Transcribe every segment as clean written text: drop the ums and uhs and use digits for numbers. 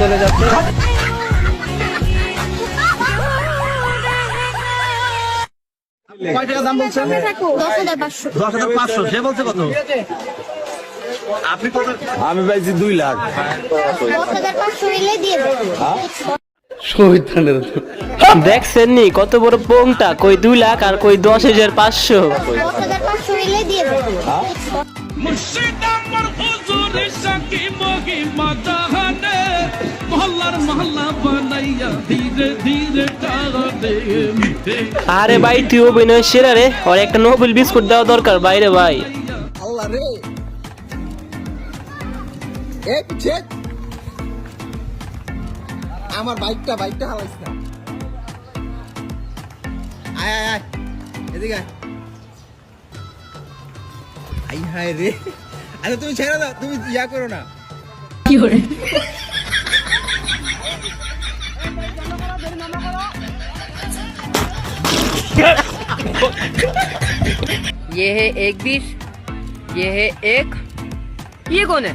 চলে যাচ্ছে। কয় টাকা দাম বলছেন? 10,500। 10,500। সে বলছে কত? আপনি কত? আমি পাইছি 2 লাখ। 10,500 হইলে দিয়ে দেবো। দেখছেন নি কত বড় পোংটা, কই 2 লাখ আর কই 10,500। 10,500 হইলে দিয়ে দেবো। আরে ভাই তুই অভিনয় সেরা রে, আর একটা নোবেল বিস্কুট দেওয়া দরকার বাইরে ভাই। আল্লাহ রে, এই পিছে আমার বাইকটা হালাইছ না। আয় আয় আয়, এদিকে আয়। আই হায় রে, আরে তুমি ছেড়ে দাও, তুমি ইয়া করো না। কি করে? ये है एक 20, ये है एक, ये कौन है?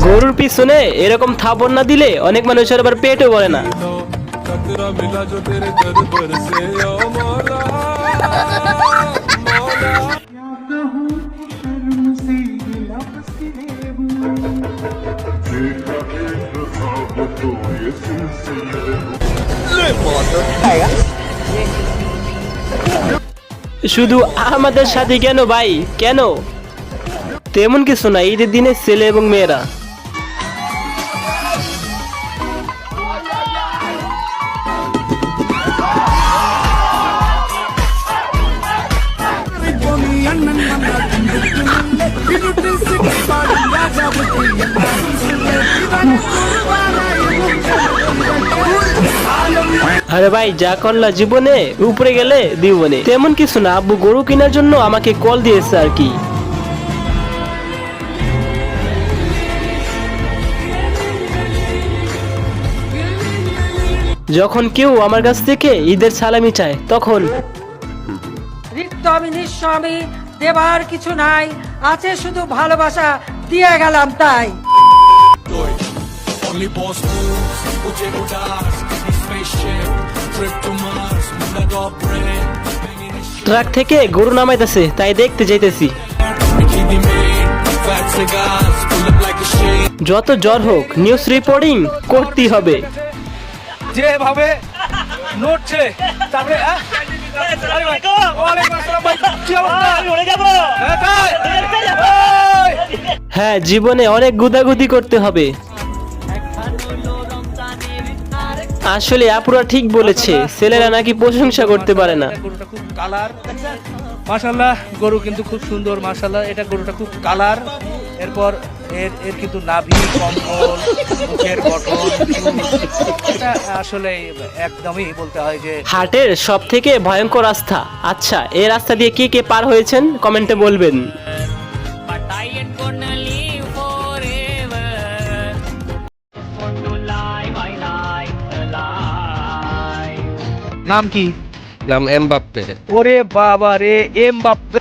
গরুর পিছনে এরকম থাপড় না দিলে অনেক মানুষের আবার পেটও ভরে না। শুধু আমাদের সাথে কেন ভাই, কেন? তেমন কিছু না, ঈদের দিনে ছেলে এবং মেয়েরা। আরে ভাই যা করলা জীবনে, উপরে গেলে দিবনে। তেমন কিছু না, আব্বু গরু কেনার জন্য আমাকে কল দিয়েছে আর কি। যখন কেউ আমার কাছ থেকে ঈদের সালামি চায় তখন রিক্ত আমি নিঃস্ব, আমি দেবার কিছু নাই, আছে শুধু ভালোবাসা, দিয়ে গেলাম তাই। ট্রাক থেকে গরু নামাইতেছে, তাই দেখতে যাইতেছি। যত জ্বর হোক নিউজ রিপোর্টিং করতেই হবে। যেভাবে নড়ছে তারপরে হ্যাঁ, জীবনে অনেক গুদাগুদি করতে হবে। আসলে আপুরা ঠিক বলেছে, ছেলেরা নাকি প্রশংসা করতে পারে না। গরুটা খুব কালার, মাশাআল্লাহ। গরু কিন্তু খুব সুন্দর, মাশাআল্লাহ। এটা গরুটা খুব কালার। এরপর এর কিন্তু নাভি, কম্বল, মুখের গঠন, এটা আসলে একদমই বলতে হয় যে হাটের সব থেকে ভয়ঙ্কর রাস্তা। আচ্ছা, এই রাস্তা দিয়ে কে কে পার হয়েছেন কমেন্টে বলবেন। নাম কি? নাম এমবাপ্পে। ওরে বাবা রে, এমবাপ্পে।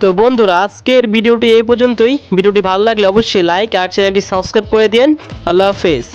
তো বন্ধুরা, আজকের ভিডিওটি এই পর্যন্তই। ভিডিওটি ভালো লাগলে অবশ্যই লাইক আর চ্যানেলটি সাবস্ক্রাইব করে দিন। আল্লাহ হাফেজ।